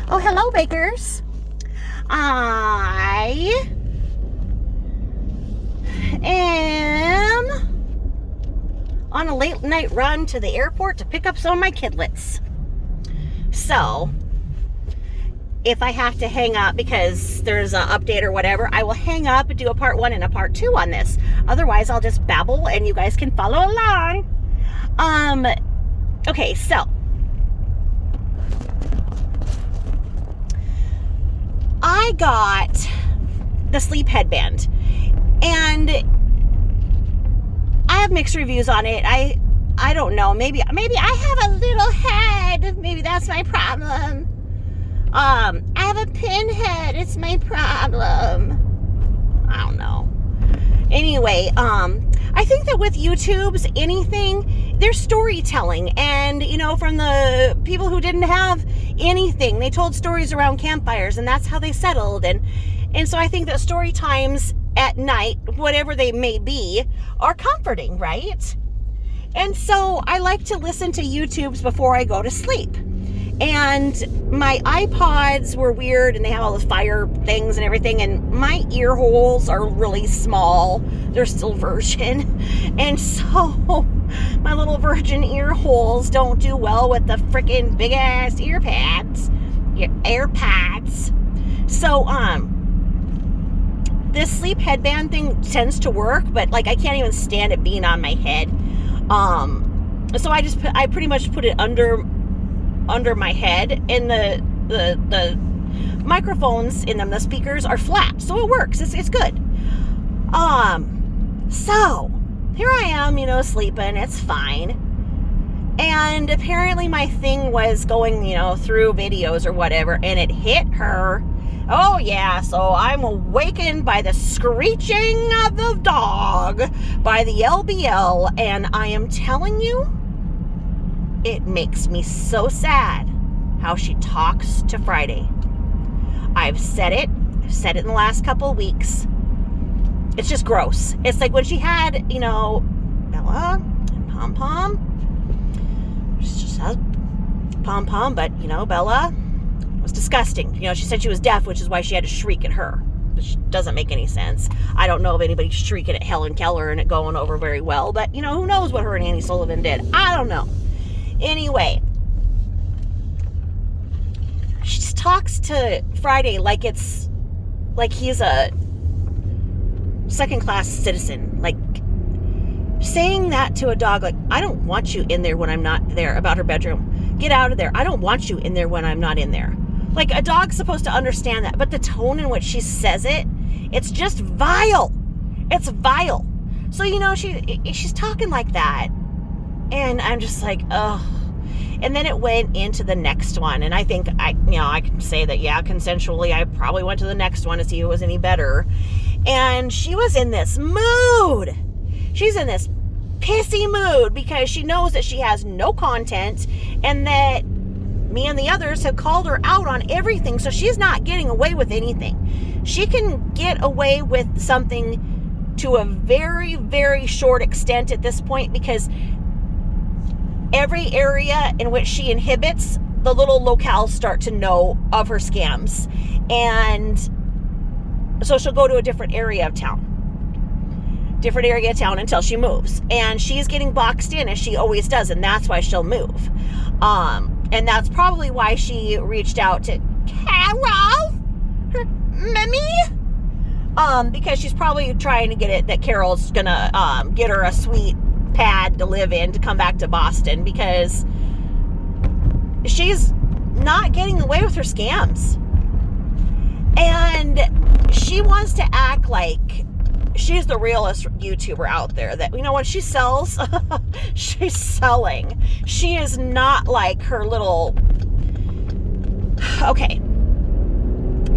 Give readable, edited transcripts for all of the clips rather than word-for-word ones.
Oh, hello, bakers. I am on a late night run to the airport to pick up some of my kidlets. So, if I have to hang up because there's an update or whatever, I will hang up and do a part 1 and a part 2 on this. Otherwise, I'll just babble and you guys can follow along. Okay, so I got the sleep headband, and I have mixed reviews on it. I don't know. Maybe I have a little head. Maybe that's my problem. I have a pinhead. It's my problem. I don't know. Anyway, I think that with YouTube's anything, there's storytelling. And, you know, from the people who didn't have anything, they told stories around campfires, and that's how they settled. And so I think that story times at night, whatever they may be, are comforting, right? And so I like to listen to YouTubes before I go to sleep. And my iPods were weird, and they have all the fire things and everything, and my ear holes are really small. They're still virgin. And so my little virgin ear holes don't do well with the freaking big ass AirPods. So, this sleep headband thing tends to work, but like I can't even stand it being on my head. So I pretty much put it under my head, and the microphones in them, the speakers are flat, so it works. It's good. So here I am, you know, sleeping. It's fine. And apparently my thing was going, you know, through videos or whatever, and it hit her. Oh yeah, so I'm awakened by the screeching of the dog by the LBL, and I am telling you, it makes me so sad how she talks to Friday. I've said it in the last couple of weeks. It's just gross. It's like when she had, you know, Bella and Pom Pom. She just has Pom Pom, but, you know, Bella was disgusting. You know, she said she was deaf, which is why she had to shriek at her, which doesn't make any sense. I don't know of anybody shrieking at Helen Keller and it going over very well, but, you know, who knows what her and Annie Sullivan did. I don't know. Anyway, she just talks to Friday like he's a second-class citizen. Like, saying that to a dog, like, I don't want you in there when I'm not there, about her bedroom. Get out of there. I don't want you in there when I'm not in there. Like, a dog's supposed to understand that, but the tone in which she says it, it's just vile. It's vile. So, you know, she's talking like that. And I'm just like, ugh. And then it went into the next one. And I think I can say that, yeah, consensually, I probably went to the next one to see if it was any better. And she was in this mood. She's in this pissy mood because she knows that she has no content and that me and the others have called her out on everything. So she's not getting away with anything. She can get away with something to a very, very short extent at this point, because every area in which she inhibits, the little locales start to know of her scams. And so she'll go to a different area of town until she moves. And she's getting boxed in, as she always does, and that's why she'll move. And that's probably why she reached out to Carol, her mommy, because she's probably trying to get it that Carol's gonna get her a sweet pad to live in to come back to Boston, because she's not getting away with her scams. And she wants to act like she's the realest YouTuber out there, that, you know, when she sells, she's selling. She is not like her little... Okay.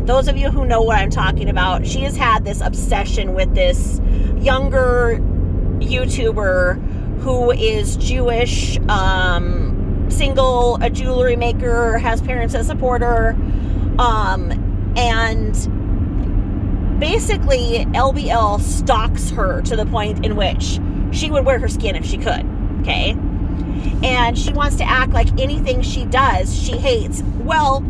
Those of you who know what I'm talking about, she has had this obsession with this younger YouTuber who is Jewish, single, a jewelry maker, has parents that support her, and basically LBL stalks her to the point in which she would wear her skin if she could, okay? And she wants to act like anything she does, she hates. Well,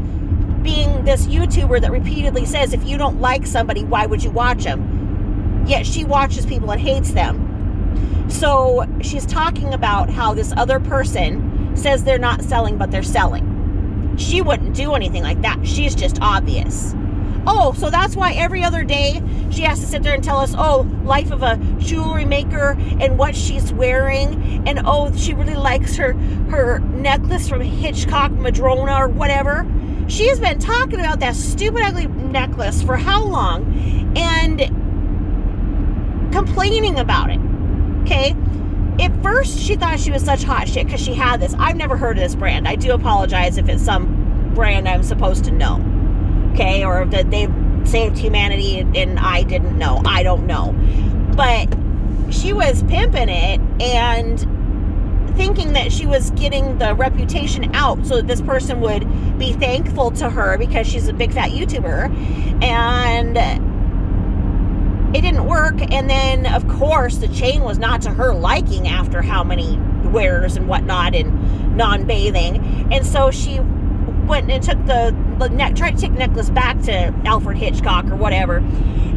being this YouTuber that repeatedly says, if you don't like somebody, why would you watch them? Yet she watches people and hates them. So she's talking about how this other person says they're not selling, but they're selling. She wouldn't do anything like that. She's just obvious. Oh, so that's why every other day she has to sit there and tell us, oh, life of a jewelry maker and what she's wearing. And oh, she really likes her necklace from Hitchcock Madrona or whatever. She's been talking about that stupid, ugly necklace for how long? And complaining about it. Okay? At first, she thought she was such hot shit because she had this. I've never heard of this brand. I do apologize if it's some brand I'm supposed to know. Okay, or that they've saved humanity and I didn't know. I don't know. But she was pimping it and thinking that she was getting the reputation out so that this person would be thankful to her because she's a big fat YouTuber. And it didn't work. And then, of course, the chain was not to her liking after how many wears and whatnot and non-bathing. And so she went and took tried to take the necklace back to Alfred Hitchcock or whatever,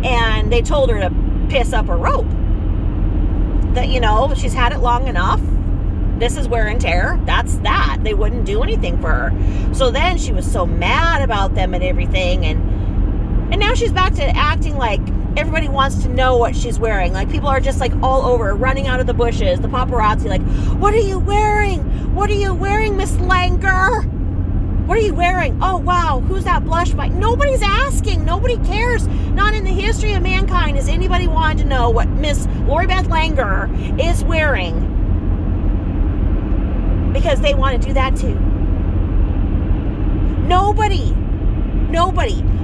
and they told her to piss up her rope. That, you know, she's had it long enough. This is wear and tear. That's that. They wouldn't do anything for her. So then she was so mad about them and everything, and now she's back to acting like everybody wants to know what she's wearing. Like, people are just like all over, running out of the bushes, the paparazzi, like, what are you wearing? What are you wearing, Miss Langer? What are you wearing? Oh, wow. Who's that blush by? Nobody's asking. Nobody cares. Not in the history of mankind has anybody wanted to know what Miss Lori Beth Langer is wearing. Because they want to do that too. Nobody.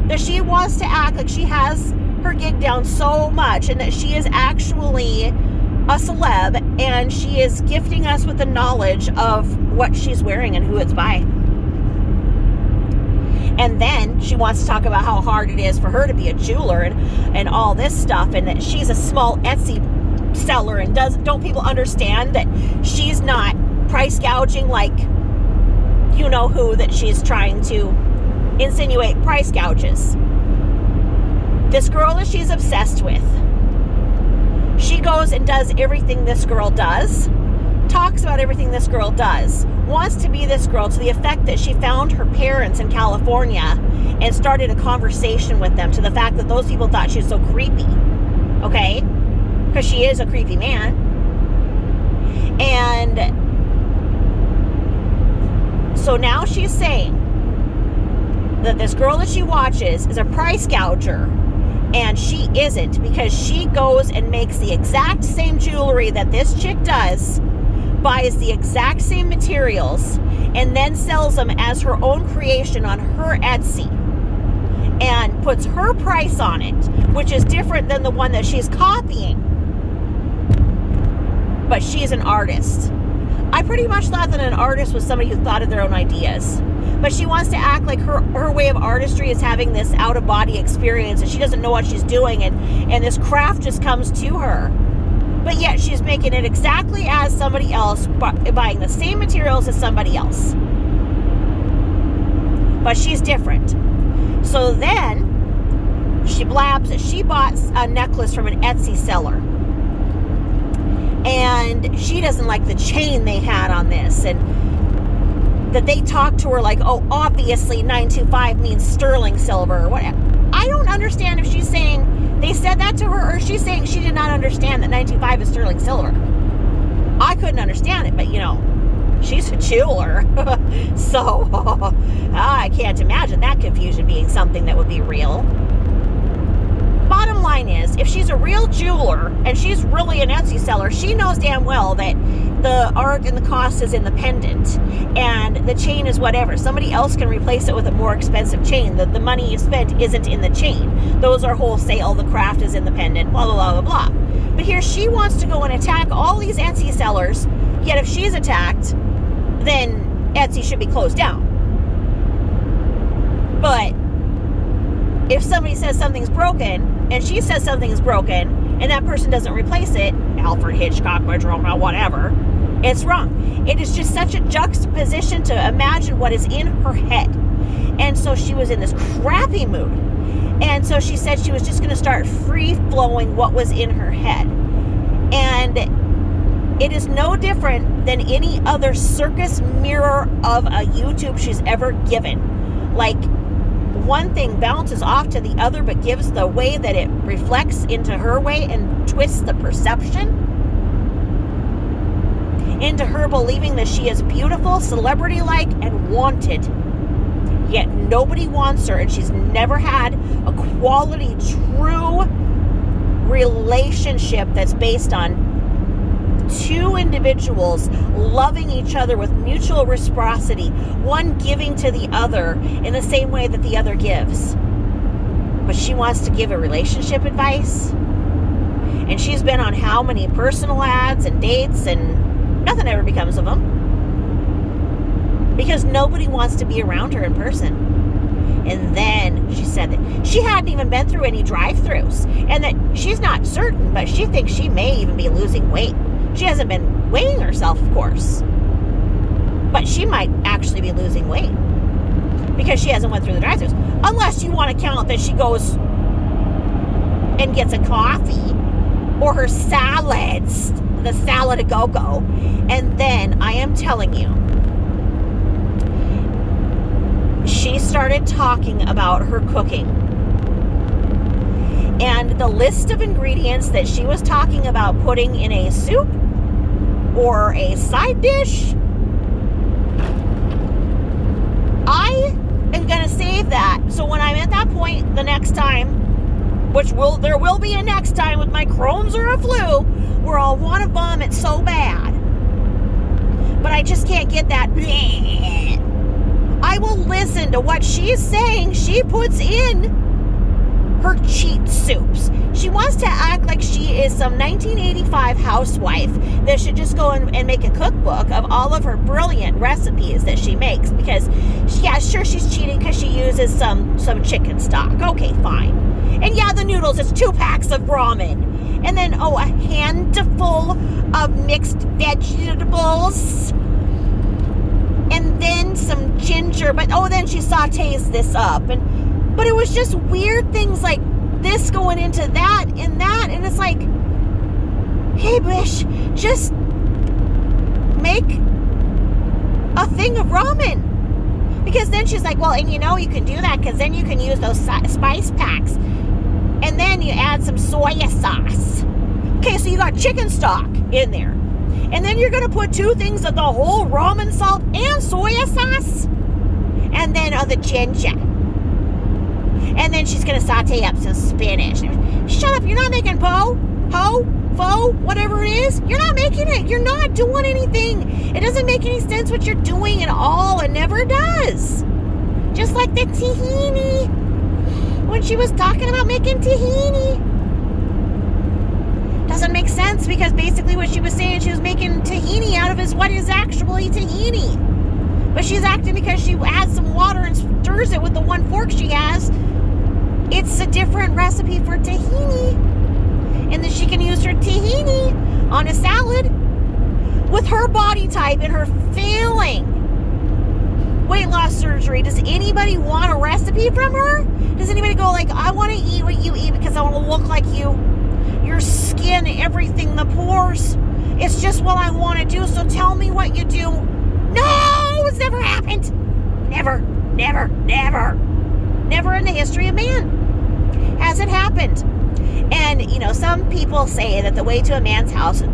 That she wants to act like she has her gig down so much and that she is actually a celeb and she is gifting us with the knowledge of what she's wearing and who it's by. And then she wants to talk about how hard it is for her to be a jeweler and all this stuff, and that she's a small Etsy seller, and don't people understand that she's not price gouging like you know who that she's trying to insinuate price gouges. This girl that she's obsessed with, she goes and does everything this girl does, talks about everything this girl does, wants to be this girl to the effect that she found her parents in California and started a conversation with them, to the fact that those people thought she was so creepy. Okay? Because she is a creepy man. And so now she's saying that this girl that she watches is a price gouger, and she isn't, because she goes and makes the exact same jewelry that this chick does, buys the exact same materials, and then sells them as her own creation on her Etsy and puts her price on it, which is different than the one that she's copying. But she's an artist. I pretty much thought that an artist was somebody who thought of their own ideas, but she wants to act like her way of artistry is having this out-of-body experience, and she doesn't know what she's doing, and this craft just comes to her. But yet she's making it exactly as somebody else, buying the same materials as somebody else. But she's different. So then she blabs that she bought a necklace from an Etsy seller. And she doesn't like the chain they had on this. And that they talked to her like, oh, obviously 925 means sterling silver or whatever. I don't understand if she's saying they said that to her, or she's saying she did not understand that 925 is sterling silver. I couldn't understand it, but you know, she's a jeweler. So I can't imagine that confusion being something that would be real. Bottom line is, if she's a real jeweler and she's really an Etsy seller, she knows damn well that the art and the cost is in the pendant and the chain is whatever. Somebody else can replace it with a more expensive chain. The money you spent isn't in the chain. Those are wholesale. The craft is in the pendant, blah, blah, blah, blah, blah. But here she wants to go and attack all these Etsy sellers, yet if she's attacked, then Etsy should be closed down. But if somebody says something's broken, and she says something is broken, and that person doesn't replace it, Alfred Hitchcock, Madrona, whatever, it's wrong. It is just such a juxtaposition to imagine what is in her head. And so she was in this crappy mood. And so she said she was just going to start free-flowing what was in her head. And it is no different than any other circus mirror of a YouTube she's ever given. Like, one thing bounces off to the other, but gives the way that it reflects into her way and twists the perception into her believing that she is beautiful, celebrity-like, and wanted. Yet nobody wants her, and she's never had a quality, true relationship that's based on two individuals loving each other with mutual reciprocity, one giving to the other in the same way that the other gives. But she wants to give a relationship advice, and she's been on how many personal ads and dates, and nothing ever becomes of them because nobody wants to be around her in person. And then she said that she hadn't even been through any drive-thrus, and that she's not certain, but she thinks she may even be losing weight. She hasn't been weighing herself, of course, but she might actually be losing weight because she hasn't went through the drive-thrus. Unless you want to count that she goes and gets a coffee or her salads, the salad a go-go, and then I am telling you, she started talking about her cooking. And the list of ingredients that she was talking about putting in a soup or a side dish, I am going to save that. So when I'm at that point the next time, there will be a next time with my Crohn's or a flu, where I'll want to vomit so bad. But I just can't get that. I will listen to what she's saying she puts in her cheat soups. She wants to act like she is some 1985 housewife that should just go and make a cookbook of all of her brilliant recipes that she makes, because yeah, sure, she's cheating because she uses some chicken stock. Okay, fine. And yeah, the noodles, it's 2 packs of ramen. And then, a handful of mixed vegetables. And then some ginger, but then she sautés this up. But it was just weird things like this going into that, and it's like, hey, Bish, just make a thing of ramen. Because then she's like, well, and you can do that because then you can use those spice packs. And then you add some soy sauce. Okay, so you got chicken stock in there. And then you're going to put 2 things of the whole ramen salt and soy sauce. And then the ginger. And then she's going to saute up some spinach. Shut up, you're not making pho, whatever it is. You're not making it. You're not doing anything. It doesn't make any sense what you're doing at all. It never does. Just like the tahini. When she was talking about making tahini. Doesn't make sense, because basically what she was saying, she was making tahini out of what is actually tahini. But she's acting because she adds some water and stirs it with the 1 fork she has. It's a different recipe for tahini. And then she can use her tahini on a salad with her body type and her failing weight loss surgery. Does anybody want a recipe from her? Does anybody go like, I want to eat what you eat because I want to look like you? Your skin, everything, the pores. It's just what I want to do, so tell me what you do. No, it's never happened. Never, never, never. Never in the history of man has it happened. And, some people say that the way to a man's house, sorry,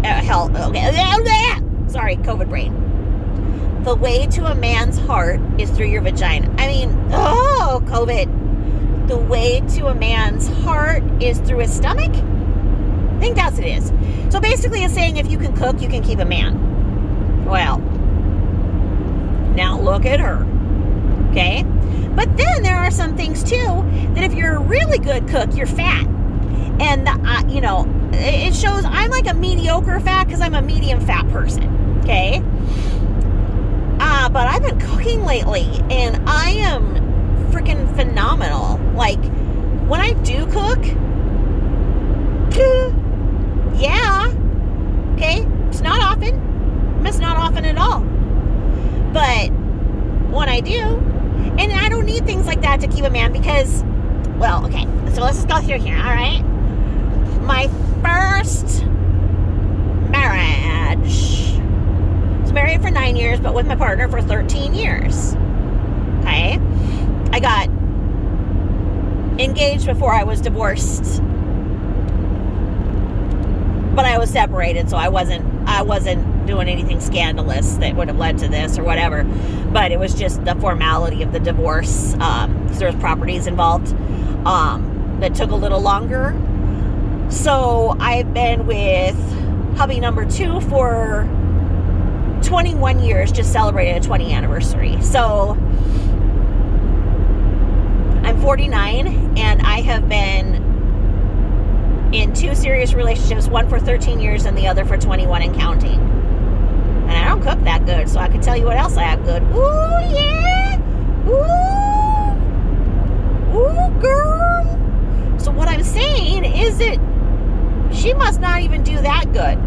COVID brain. The way to a man's heart is through your vagina. COVID. The way to a man's heart is through his stomach? I think that's what it is. So basically it's saying if you can cook, you can keep a man. Well, now look at her. Okay? But then there are some things too that if you're a really good cook, you're fat. And, it shows I'm like a mediocre fat because I'm a medium fat person. Okay? But I've been cooking lately and I am freaking phenomenal. Like, when I do cook, yeah, okay, it's not often. It's not often at all. But when I do, and I don't need need things like that to keep a man because, well, okay, so let's just go through here, all right? My first marriage. I was married for 9 years, but with my partner for 13 years. Okay? I got engaged before I was divorced. But I was separated, so I wasn't doing anything scandalous that would have led to this or whatever. But it was just the formality of the divorce, because there was properties involved, that took a little longer. So I've been with hubby number 2 for 21 years, just celebrated a 20th anniversary. So I'm 49, and I have been in 2 serious relationships, one for 13 years and the other for 21 and counting. And I don't cook that good, so I can tell you what else I have good. Ooh, yeah! Ooh, girl! So what I'm saying is that she must not even do that good.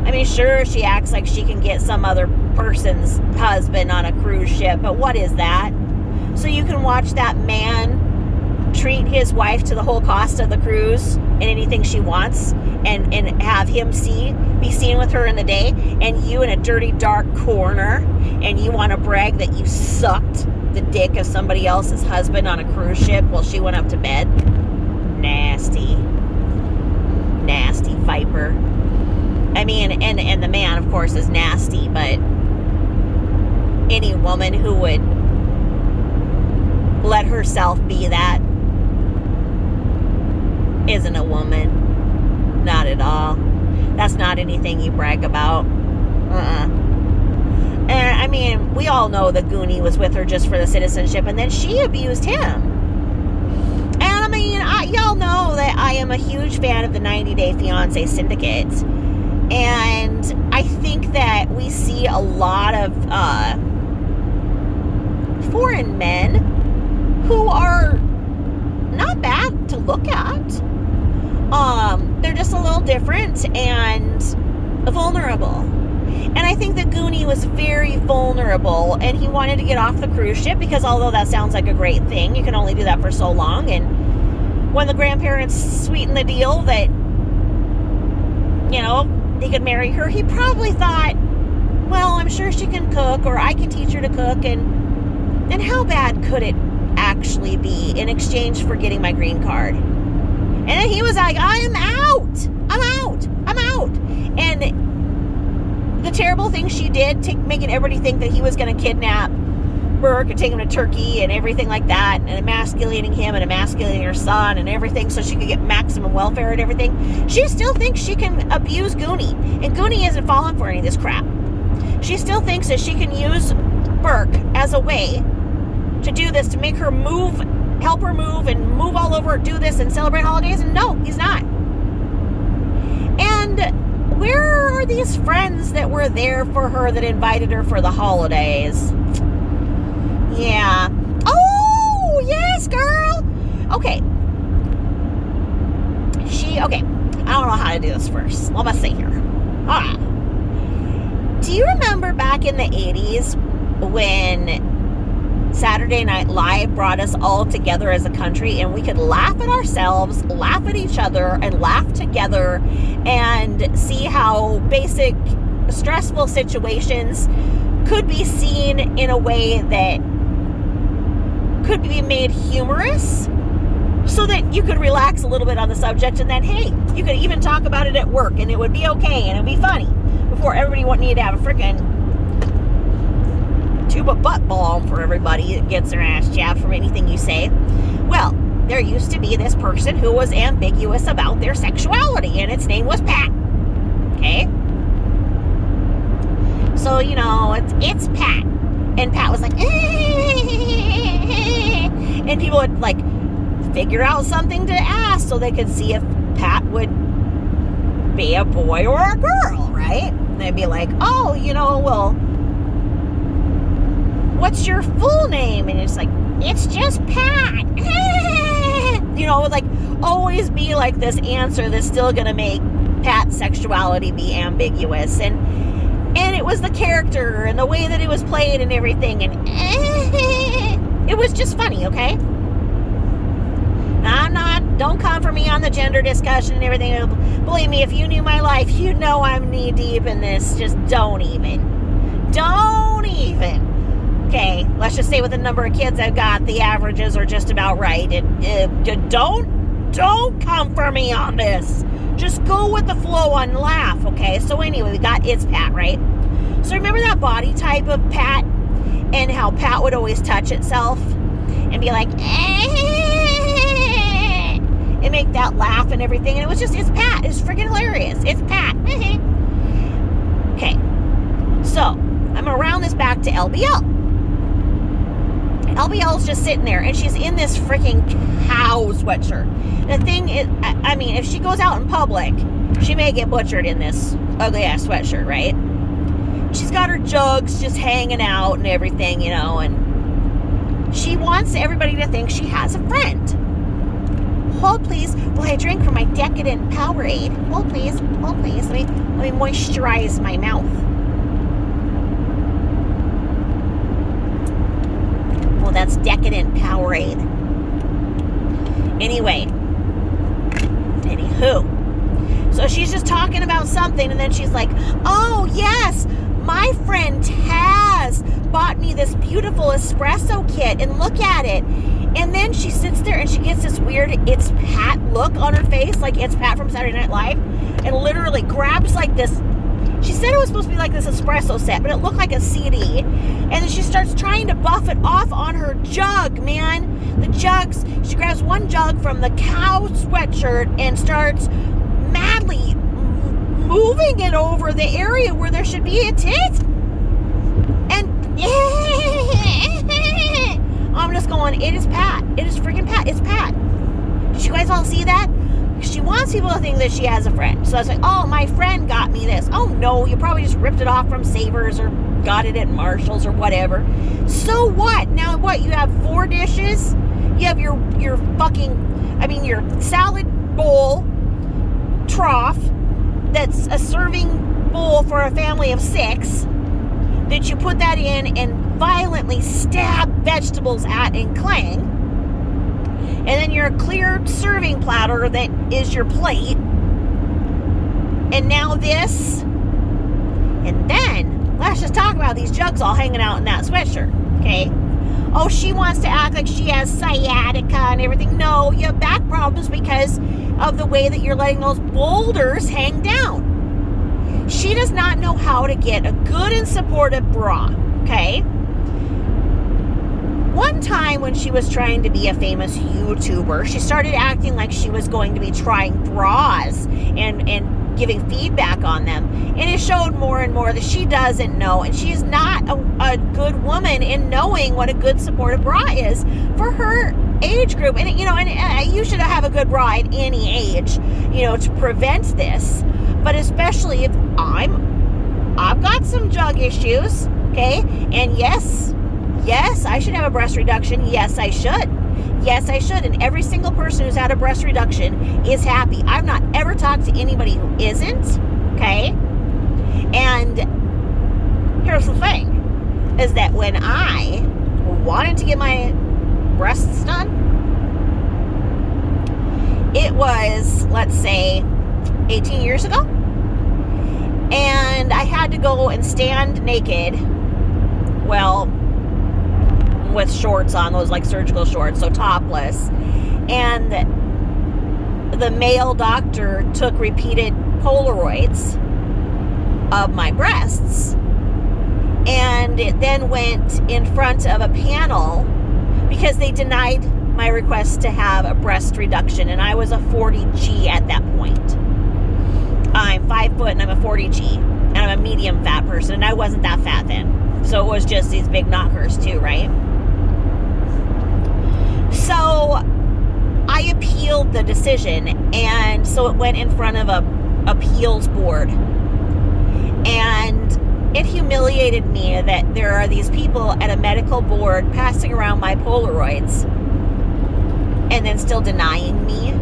I mean, sure, she acts like she can get some other person's husband on a cruise ship, but what is that? So you can watch that man treat his wife to the whole cost of the cruise and anything she wants, and have him be seen with her in the day, and you in a dirty, dark corner, and you want to brag that you sucked the dick of somebody else's husband on a cruise ship while she went up to bed. Nasty viper. I mean, and the man, of course, is nasty, but any woman who would let herself be that isn't a woman. Not at all. That's not anything you brag about. And I mean, we all know that Goonie was with her just for the citizenship, and then she abused him. And I mean, y'all know that I am a huge fan of the 90 Day Fiancé Syndicate. And I think that we see a lot of foreign men who are not bad to look at. They're just a little different and vulnerable. And I think that Goonie was very vulnerable, and he wanted to get off the cruise ship because although that sounds like a great thing, you can only do that for so long. And when the grandparents sweetened the deal that, you know, he could marry her, he probably thought, well, I'm sure she can cook, or I can teach her to cook, and how bad could it actually be in exchange for getting my green card? And then he was like, I am out. And the terrible thing she did, making everybody think that he was going to kidnap Burke and take him to Turkey and everything like that, and emasculating him and emasculating her son and everything so she could get maximum welfare and everything. She still thinks she can abuse Goonie, and Goonie isn't falling for any of this crap. She still thinks that she can use Burke as a way to do this, to make her move, help her move and move all over, do this and celebrate holidays. And no, he's not. And where are these friends that were there for her, that invited her for the holidays? Yeah. Oh, yes, girl. Okay. I don't know how to do this first. Let me see here. All right. Do you remember back in the 80s when Saturday Night Live brought us all together as a country, and we could laugh at ourselves, laugh at each other, and laugh together, and see how basic stressful situations could be seen in a way that could be made humorous, so that you could relax a little bit on the subject, and then, hey, you could even talk about it at work, and it would be okay, and it would be funny, before everybody needed to have a freaking tube of butt balm for everybody that gets their ass jabbed from anything you say. Well, there used to be this person who was ambiguous about their sexuality, and its name was Pat. Okay? So, you know, it's Pat. And Pat was like, and people would, like, figure out something to ask so they could see if Pat would be a boy or a girl, right? And they'd be like, oh, you know, well, what's your full name? And it's like, it's just Pat. You know, like, always be like this answer that's still gonna make Pat's sexuality be ambiguous. And it was the character and the way that it was played and everything, and it was just funny, okay? Now, don't come for me on the gender discussion and everything. Believe me, if you knew my life, you know I'm knee deep in this. Just don't even. Okay, let's just say with the number of kids I've got, the averages are just about right. Don't come for me on this. Just go with the flow and laugh, okay? So anyway, we got It's Pat, right? So remember that body type of Pat and how Pat would always touch itself and be like, and make that laugh and everything. And it was just, it's Pat. It's freaking hilarious. It's Pat. Okay. So, I'm going to round this back to LBL. LBL's just sitting there, and she's in this freaking cow sweatshirt. The thing is, I mean, if she goes out in public, she may get butchered in this ugly-ass sweatshirt, right? She's got her jugs just hanging out and everything, you know, and she wants everybody to think she has a friend. Hold, please, while I drink from my decadent Powerade. Hold, please. Let me moisturize my mouth. Well, that's decadent Powerade. Anywho. So she's just talking about something, and then she's like, oh, yes, my friend Taz bought me this beautiful espresso kit, and look at it. And then she sits there and she gets this weird It's Pat look on her face, like It's Pat from Saturday Night Live, and literally grabs like this. She said it was supposed to be like this espresso set, but it looked like a CD. And then she starts trying to buff it off on her jug, man. The jugs, she grabs one jug from the cow sweatshirt and starts madly moving it over the area where there should be a tit. And I'm just going, it is Pat. It is freaking Pat. It's Pat. Did you guys all see that? She wants people to think that she has a friend. So I was like, oh, my friend got me this. Oh, no, you probably just ripped it off from Savers or got it at Marshall's or whatever. So what? Now what? You have 4 dishes? You have your salad bowl trough that's a serving bowl for a family of 6 that you put that in and violently stab vegetables at and clang. And then your clear serving platter that is your plate. And now this. And then, let's just talk about these jugs all hanging out in that sweatshirt, okay? Oh, she wants to act like she has sciatica and everything. No, you have back problems because of the way that you're letting those boulders hang down. She does not know how to get a good and supportive bra, okay? One time when she was trying to be a famous YouTuber, she started acting like she was going to be trying bras and giving feedback on them. And it showed more and more that she doesn't know. And she's not a good woman in knowing what a good supportive bra is for her age group. And, you know, and you should have a good bra at any age, you know, to prevent this. But especially if I've got some jug issues, okay? And yes, I should have a breast reduction. Yes, I should. And every single person who's had a breast reduction is happy. I've not ever talked to anybody who isn't, okay? And here's the thing, is that when I wanted to get my breasts done, it was, let's say, 18 years ago. And I had to go and stand naked, well, with shorts on, those like surgical shorts, so topless. And the male doctor took repeated Polaroids of my breasts. And it then went in front of a panel because they denied my request to have a breast reduction. And I was a 40G at that point. I'm 5 foot and I'm a 40G. And I'm a medium fat person. And I wasn't that fat then. So it was just these big knockers too, right? So I appealed the decision, and so it went in front of a appeals board, and it humiliated me that there are these people at a medical board passing around my Polaroids and then still denying me.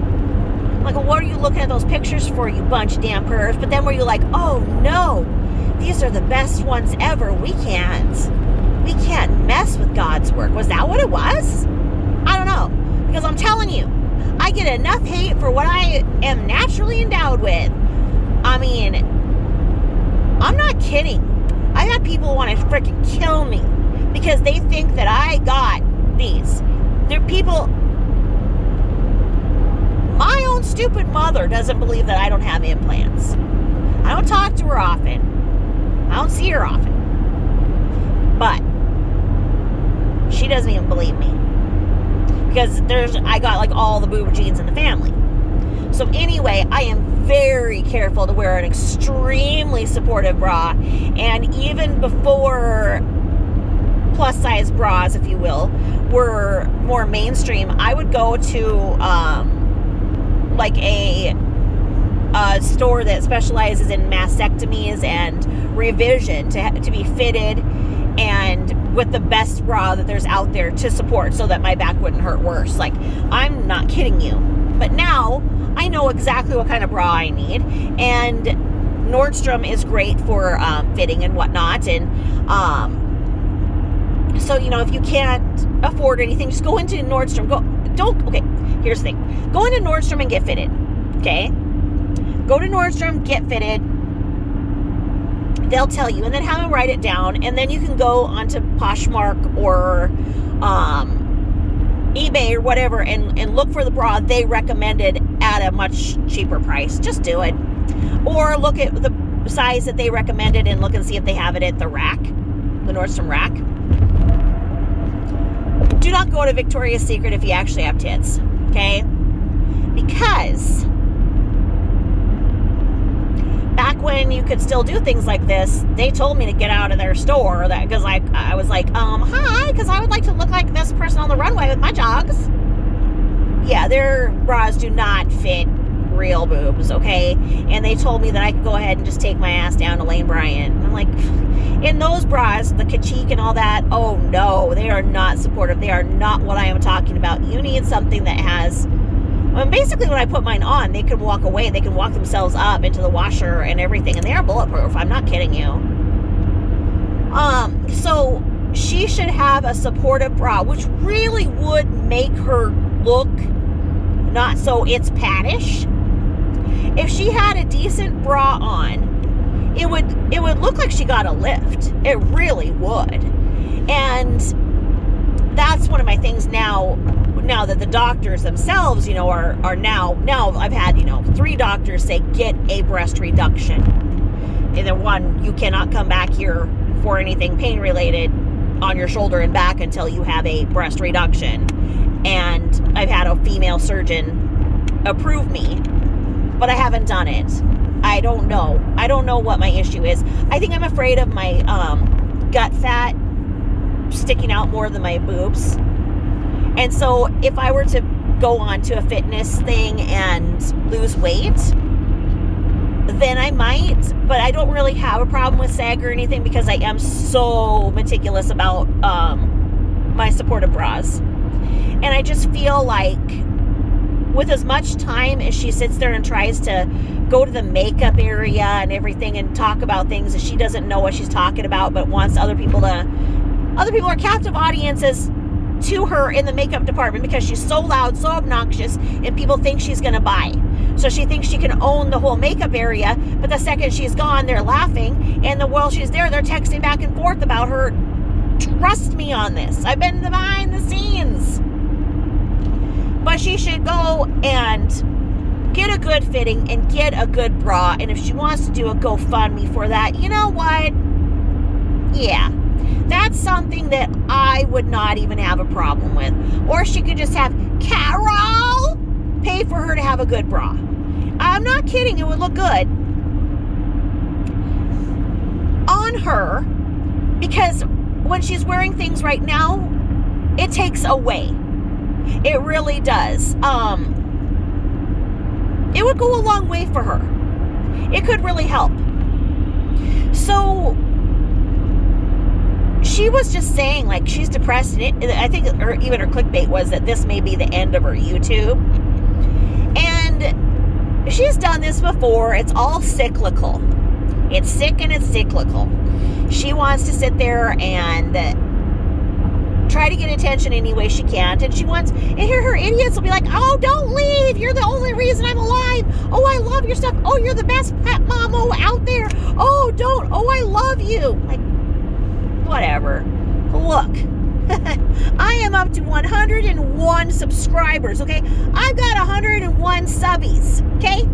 Like, well, what are you looking at those pictures for, you bunch of damn pervs? But then were you like, oh no, these are the best ones ever, we can't we can't mess with God's work. Was that what it was? I don't know. Because I'm telling you, I get enough hate for what I am naturally endowed with. I mean, I'm not kidding. I've had people want to freaking kill me because they think that I got these. They're people... My own stupid mother doesn't believe that I don't have implants. I don't talk to her often. I don't see her often. But she doesn't even believe me. Because I got like all the boob genes in the family. So anyway, I am very careful to wear an extremely supportive bra. And even before plus size bras, if you will, were more mainstream, I would go to like a store that specializes in mastectomies and revision to be fitted and with the best bra that there's out there to support so that my back wouldn't hurt worse. Like, I'm not kidding you. But now I know exactly what kind of bra I need, and Nordstrom is great for fitting and whatnot. And so, you know, if you can't afford anything, just go into Nordstrom. Okay, here's the thing. Go into Nordstrom and get fitted, okay? Go to Nordstrom, get fitted. They'll tell you, and then have them write it down, and then you can go onto Poshmark or eBay or whatever and look for the bra they recommended at a much cheaper price. Just do it. Or look at the size that they recommended and look and see if they have it at the rack, the Nordstrom rack. Do not go to Victoria's Secret if you actually have tits, okay? Because back when you could still do things like this, they told me to get out of their store because I was like, hi, because I would like to look like this person on the runway with my jogs. Yeah, their bras do not fit real boobs, okay? And they told me that I could go ahead and just take my ass down to Lane Bryant. I'm like, in those bras, the Kachik and all that, oh no, they are not supportive. They are not what I am talking about. You need something that has... basically when I put mine on, they can walk away. They can walk themselves up into the washer and everything. And they are bulletproof. I'm not kidding you. So she should have a supportive bra, which really would make her look not so it's paddish. If she had a decent bra on, it would look like she got a lift. It really would. And that's one of my things now that the doctors themselves, you know, are now I've had, you know, 3 doctors say get a breast reduction. Either one, you cannot come back here for anything pain related on your shoulder and back until you have a breast reduction. And I've had a female surgeon approve me, but I haven't done it. I don't know what my issue is. I think I'm afraid of my gut fat sticking out more than my boobs. And so if I were to go on to a fitness thing and lose weight, then I might, but I don't really have a problem with sag or anything because I am so meticulous about my supportive bras. And I just feel like with as much time as she sits there and tries to go to the makeup area and everything and talk about things that she doesn't know what she's talking about, but wants other people are captive audiences to her in the makeup department because she's so loud, so obnoxious, and people think she's going to buy. So she thinks she can own the whole makeup area, but the second she's gone, they're laughing, and while she's there, they're texting back and forth about her. Trust me on this. I've been behind the scenes. But she should go and get a good fitting and get a good bra, and if she wants to do a GoFundMe for that, you know what? Yeah. That's something that I would not even have a problem with. Or she could just have Carol pay for her to have a good bra. I'm not kidding. It would look good on her because when she's wearing things right now, it takes away. It really does. It would go a long way for her. It could really help. So she was just saying, like, she's depressed, and I think even her clickbait was that this may be the end of her YouTube. And she's done this before. It's all cyclical. It's sick and it's cyclical. She wants to sit there and try to get attention any way she can. And here her idiots will be like, oh, don't leave. You're the only reason I'm alive. Oh, I love your stuff. Oh, you're the best pet mama out there. Oh, don't. Oh, I love you. Like, whatever. Look, I am up to 101 subscribers, okay? I've got 101 subbies, okay?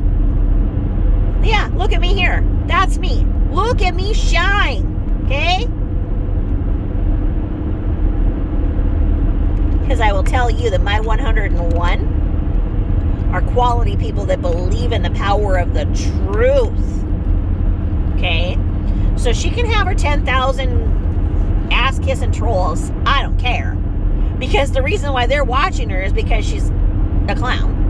Yeah, look at me here. That's me. Look at me shine, okay? Because I will tell you that my 101 are quality people that believe in the power of the truth, okay? So she can have her 10,000 ass-kissing trolls. I don't care. Because the reason why they're watching her is because she's a clown.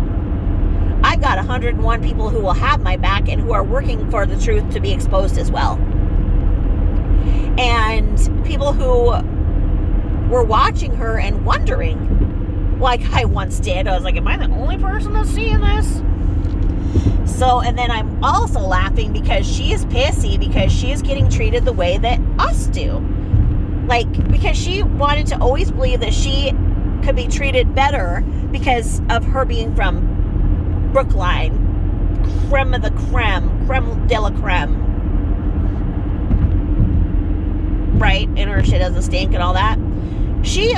I've got 101 people who will have my back and who are working for the truth to be exposed as well. And people who were watching her and wondering, like I once did, I was like, am I the only person that's seeing this? So, and then I'm also laughing because she is pissy because she is getting treated the way that us do. Like, because she wanted to always believe that she could be treated better because of her being from Brookline, creme of the creme de la creme. Right? And her shit doesn't stink and all that. She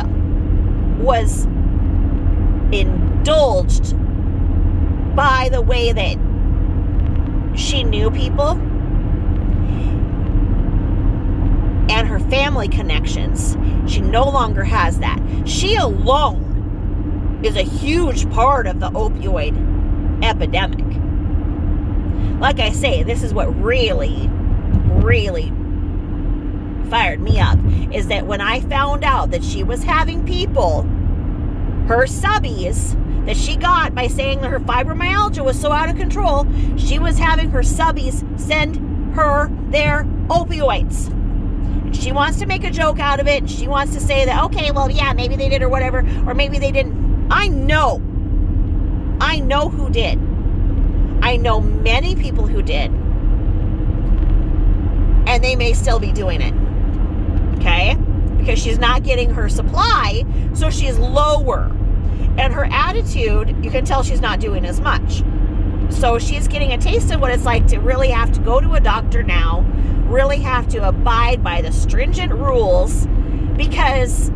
was indulged by the way that she knew people and her family connections. She no longer has that. She alone is a huge part of the opioid epidemic. Like I say, this is what really, really fired me up, is that when I found out that she was having people, her subbies, that she got by saying that her fibromyalgia was so out of control, she was having her subbies send her their opioids. She wants to make a joke out of it, and she wants to say that, okay, well, yeah, maybe they did or whatever, or maybe they didn't. I know who did. I know many people who did. And they may still be doing it. Okay? Because she's not getting her supply, so she's lower. And her attitude, you can tell she's not doing as much. So she's getting a taste of what it's like to really have to go to a doctor now, really have to abide by the stringent rules because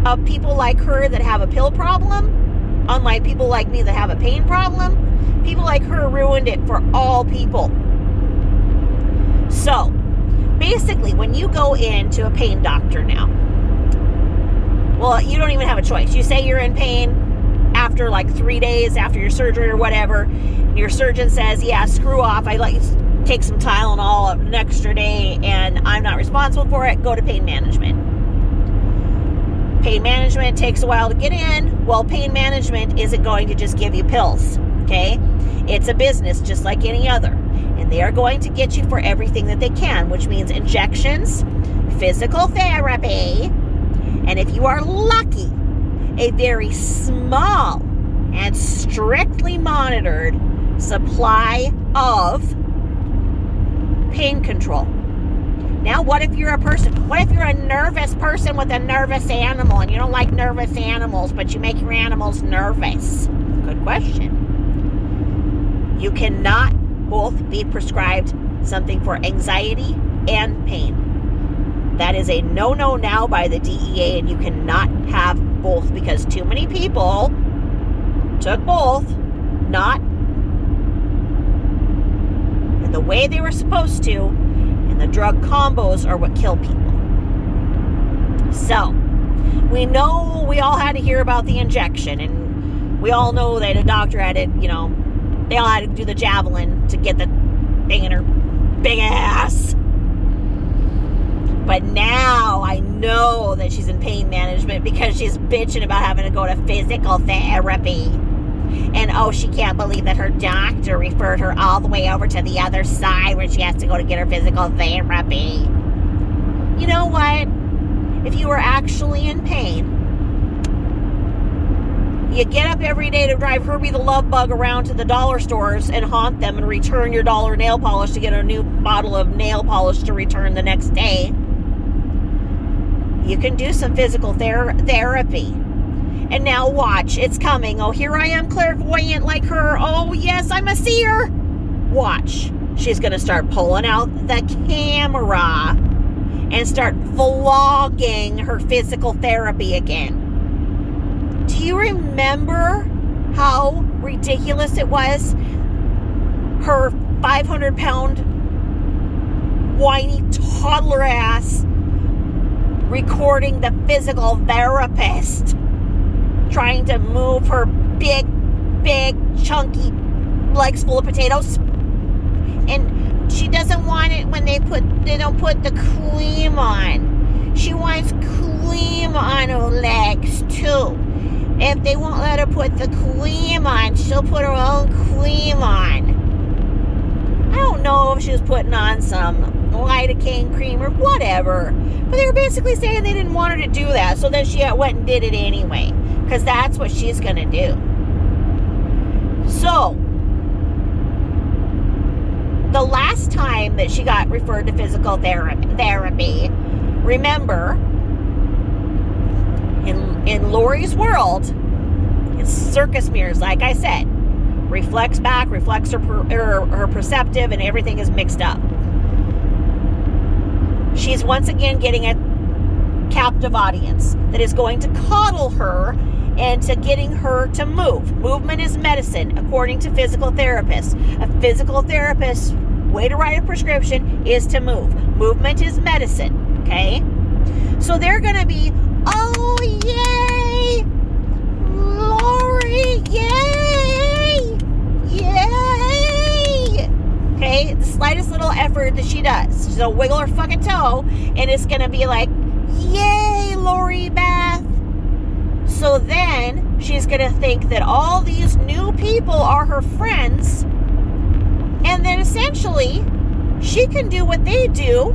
of people like her that have a pill problem, unlike people like me that have a pain problem. People like her ruined it for all people. So, basically, when you go into a pain doctor now, well, you don't even have a choice. You say you're in pain after like 3 days after your surgery or whatever, and your surgeon says, yeah, screw off, I'd like you to take some Tylenol an extra day, and I'm not responsible for it, go to pain management. Pain management takes a while to get in. Well, pain management isn't going to just give you pills, okay? It's a business just like any other. And they are going to get you for everything that they can, which means injections, physical therapy, and if you are lucky, a very small and strictly monitored supply of pain control. Now, what if you're a nervous person with a nervous animal and you don't like nervous animals, but you make your animals nervous? Good question. You cannot both be prescribed something for anxiety and pain. That is a no-no now by the DEA, and you cannot have both because too many people took both, not in the way they were supposed to, and the drug combos are what kill people. So, we know we all had to hear about the injection, and we all know that a doctor had to, they all had to do the javelin to get the thing in her big ass. But now I know that she's in pain management because she's bitching about having to go to physical therapy. And she can't believe that her doctor referred her all the way over to the other side where she has to go to get her physical therapy. You know what? If you were actually in pain, you get up every day to drive Herbie the Love Bug around to the dollar stores and haunt them and return your dollar nail polish to get a new bottle of nail polish to return the next day. you can do some physical therapy. And now watch, it's coming. Oh, here I am, clairvoyant like her. Oh, yes, I'm a seer. Watch. She's going to start pulling out the camera and start vlogging her physical therapy again. Do you remember how ridiculous it was? Her 500-pound whiny toddler ass recording the physical therapist trying to move her big, chunky legs full of potatoes. And she doesn't want it when they don't put the cream on. She wants cream on her legs too. If they won't let her put the cream on, she'll put her own cream on. I don't know if she was putting on some lidocaine cream or whatever, but they were basically saying they didn't want her to do that, so then she went and did it anyway, because that's what she's going to do. So, the last time that she got referred to physical therapy, remember, in Lori's world, it's circus mirrors, like I said. Reflects back, reflects her perceptive, and everything is mixed up. She's once again getting a captive audience that is going to coddle her into getting her to move. Movement is medicine, according to physical therapists. A physical therapist's way to write a prescription is to move. Movement is medicine, okay? So they're going to be, oh, yay! Lori, yay! Yay! Okay, the slightest little effort that she does. She'll wiggle her fucking toe, and it's going to be like, yay, Lori Beth! So then, she's going to think that all these new people are her friends, and then essentially, she can do what they do,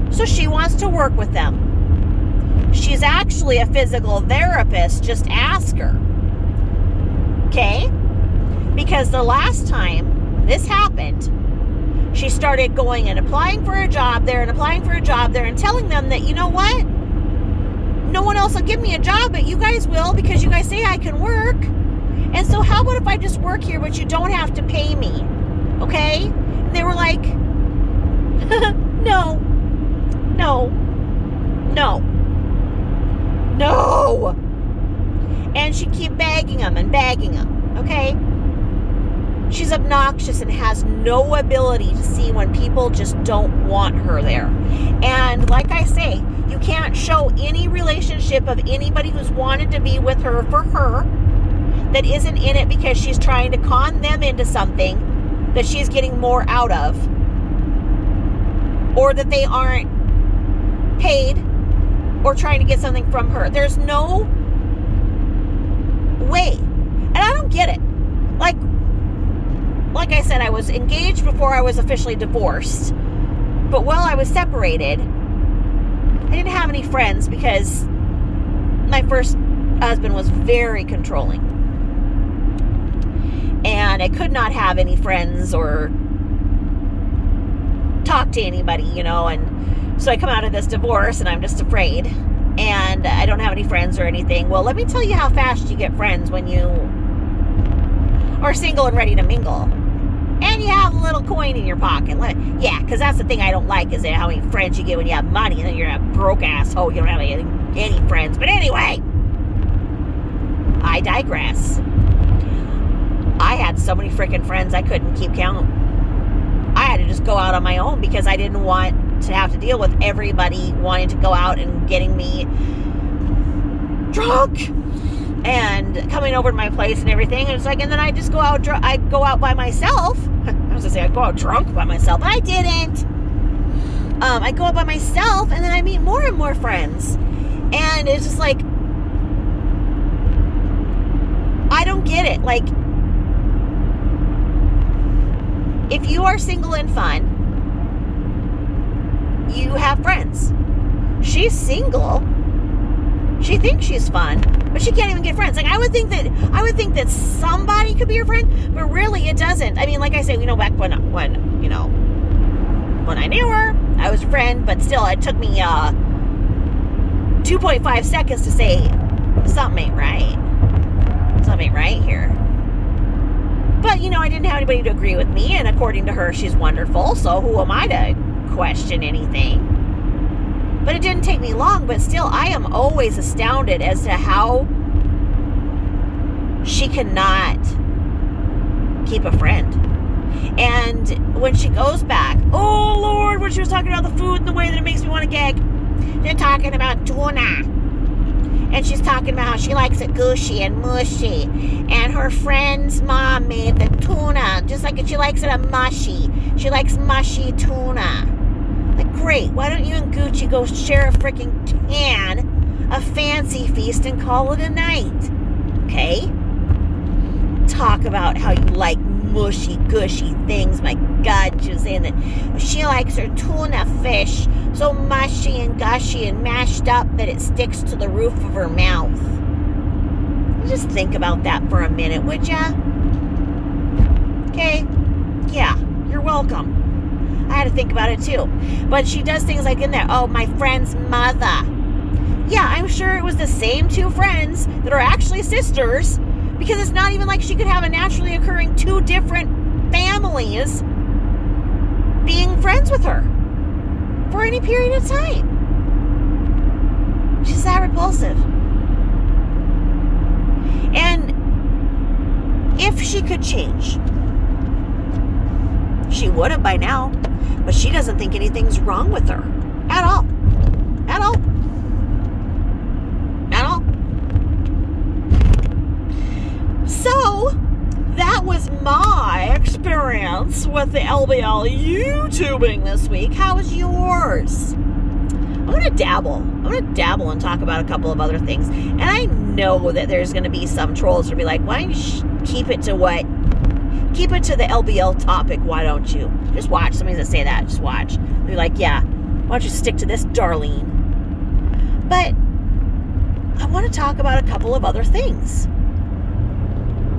so she wants to work with them. She's actually a physical therapist, just ask her. Okay? Because the last time this happened, she started going and applying for a job there and applying for a job there and telling them that, you know what? No one else will give me a job, but you guys will, because you guys say I can work. And so how about if I just work here, but you don't have to pay me? Okay? And they were like, no. And she kept begging them, okay? She's obnoxious and has no ability to see when people just don't want her there. And like I say, you can't show any relationship of anybody who's wanted to be with her for her that isn't in it because she's trying to con them into something that she's getting more out of, or that they aren't paid or trying to get something from her. There's no way. And I don't get it. Like I said, I was engaged before I was officially divorced. But while I was separated, I didn't have any friends because my first husband was very controlling. And I could not have any friends or talk to anybody, and so I come out of this divorce and I'm just afraid. And I don't have any friends or anything. Well, let me tell you how fast you get friends when you are single and ready to mingle. And you have a little coin in your pocket. Yeah, because that's the thing I don't like, is how many friends you get when you have money, and then you're a broke asshole. You don't have any friends. But anyway, I digress. I had so many freaking friends I couldn't keep count. I had to just go out on my own because I didn't want to have to deal with everybody wanting to go out and getting me drunk and coming over to my place and everything. And it's like, and then I just go out. I go out by myself. I was gonna say I'd go out drunk by myself, but I didn't. I go out by myself, and then I meet more and more friends, and it's just like, I don't get it. Like, if you are single and fun, you have friends. She's single. She thinks she's fun, but she can't even get friends. Like, I would think that somebody could be your friend, but really it doesn't. I mean, like I say, back when I knew her, I was a friend, but still, it took me 2.5 seconds to say something ain't right. Something ain't right here. But, I didn't have anybody to agree with me, and according to her, she's wonderful, so who am I to question anything? But it didn't take me long, but still, I am always astounded as to how she cannot keep a friend. And when she goes back, oh Lord, when she was talking about the food and the way that it makes me want to gag, they're talking about tuna. And she's talking about how she likes it gushy and mushy. And her friend's mom made the tuna, just like she likes it mushy. She likes mushy tuna. Like, great, why don't you and Gucci go share a freaking can of Fancy Feast and call it a night? Okay? Talk about how you like mushy, gushy things. My God, she was saying that she likes her tuna fish so mushy and gushy and mashed up that it sticks to the roof of her mouth. Just think about that for a minute, would ya? Okay? Yeah, you're welcome. I had to think about it too. But she does things like in there, oh, my friend's mother. Yeah, I'm sure it was the same two friends that are actually sisters, because it's not even like she could have a naturally occurring two different families being friends with her for any period of time. She's that repulsive. And if she could change, she would have by now, but she doesn't think anything's wrong with her at all. At all. At all. So, that was my experience with the LBL YouTubing this week. How was yours? I'm going to dabble. And talk about a couple of other things. And I know that there's going to be some trolls who'll be like, why don't you keep it to the LBL topic, why don't you? Just watch. Somebody's going to say that. Just watch. Be like, yeah, why don't you stick to this, Darlene? But I want to talk about a couple of other things.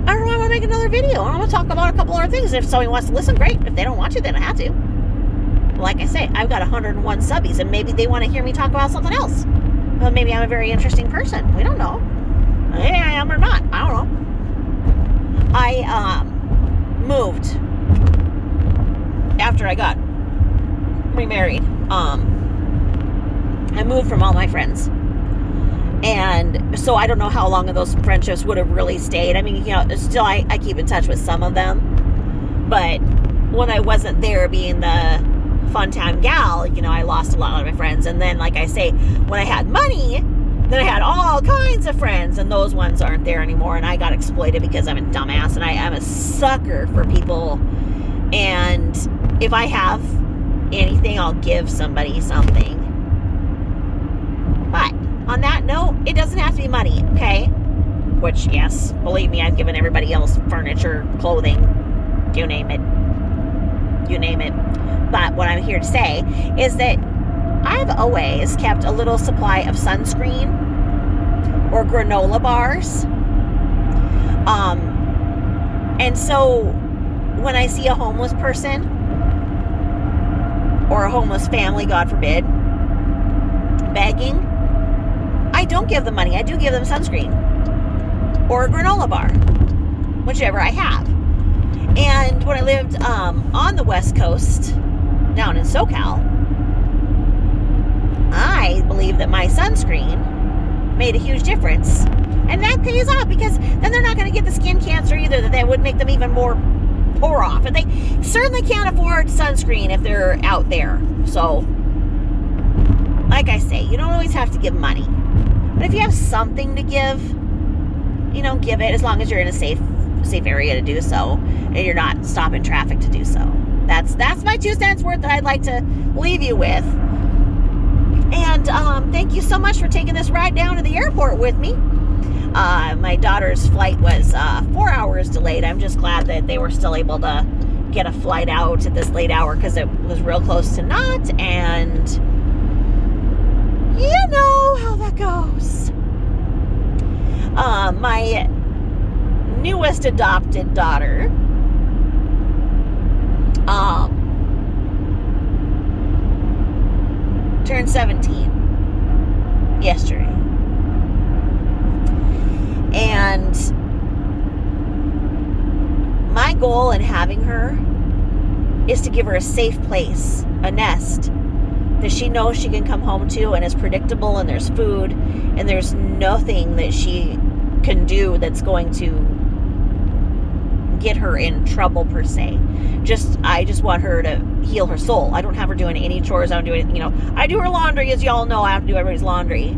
I don't want to make another video. I want to talk about a couple other things. If somebody wants to listen, great. If they don't want to, then I have to. Like I say, I've got 101 subbies, and maybe they want to hear me talk about something else. Well, maybe I'm a very interesting person. We don't know. Maybe I am or not. I don't know. I moved after I got remarried. I moved from all my friends. And so I don't know how long of those friendships would have really stayed. I mean, still I keep in touch with some of them. But when I wasn't there being the fun time gal, I lost a lot of my friends. And then, like I say, when I had money, then I had all kinds of friends. And those ones aren't there anymore. And I got exploited because I'm a dumbass. And I'm a sucker for people. And if I have anything, I'll give somebody something. But on that note, it doesn't have to be money, okay? Which, yes, believe me, I've given everybody else furniture, clothing, you name it. You name it. But what I'm here to say is that I've always kept a little supply of sunscreen or granola bars. And so when I see a homeless person or a homeless family, God forbid, begging, I don't give them money. I do give them sunscreen or a granola bar, whichever I have. And when I lived on the West Coast, down in SoCal, I believe that my sunscreen made a huge difference. And that pays off, because then they're not going to get the skin cancer either, that would make them even more poor off. And they certainly can't afford sunscreen if they're out there. So, like I say, you don't always have to give money. But if you have something to give, give it, as long as you're in a safe area to do so, and you're not stopping traffic to do so. That's my 2 cents worth that I'd like to leave you with. And thank you so much for taking this ride down to the airport with me. My daughter's flight was 4 hours delayed. I'm just glad that they were still able to get a flight out at this late hour, because it was real close to not, and you know how that goes. My newest adopted daughter, turned 17. yesterday. And my goal in having her is to give her a safe place, a nest that she knows she can come home to and is predictable, and there's food, and there's nothing that she can do that's going to get her in trouble per se. I just want her to heal her soul. I don't have her doing any chores. I don't do anything, I do her laundry, as y'all know. I have to do everybody's laundry.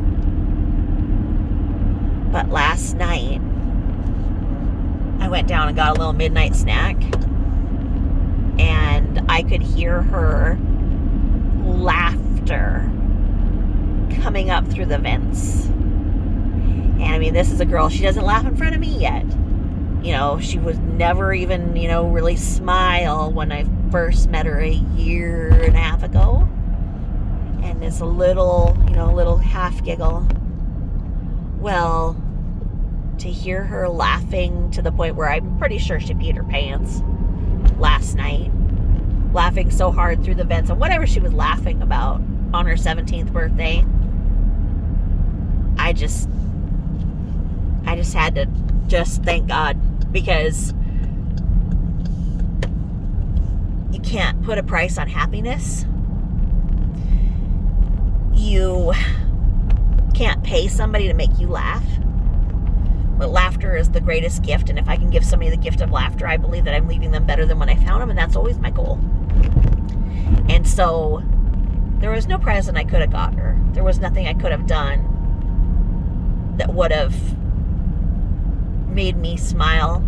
But last night, I went down and got a little midnight snack, and I could hear her laughter coming up through the vents. And I mean, this is a girl, she doesn't laugh in front of me yet. She was never even, really smile when I first met her a year and a half ago. And it's a little half giggle. Well, to hear her laughing to the point where I'm pretty sure she peed her pants last night, laughing so hard through the vents and whatever she was laughing about on her 17th birthday, I just had to just thank God, because you can't put a price on happiness. You can't pay somebody to make you laugh. But laughter is the greatest gift, and if I can give somebody the gift of laughter, I believe that I'm leaving them better than when I found them, and that's always my goal. And so there was no present I could have got her. There was nothing I could have done that would have made me smile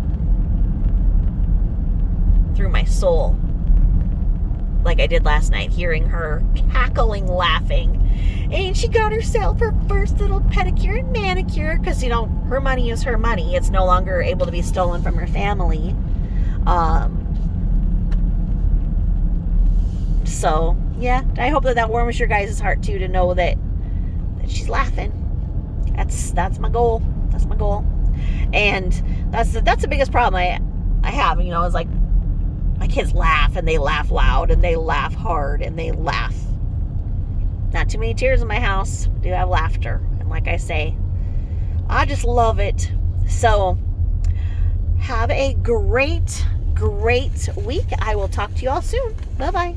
through my soul like I did last night, hearing her cackling, laughing. And she got herself her first little pedicure and manicure, because her money is her money. It's no longer able to be stolen from her family. So yeah, I hope that warms your guys' heart too, to know that she's laughing. That's my goal. That's my goal. And that's the biggest problem I have, is like, my kids laugh, and they laugh loud, and they laugh hard, and they laugh. Not too many tears in my house. I do have laughter. And like I say, I just love it. So have a great week. I will talk to you all soon. Bye-bye.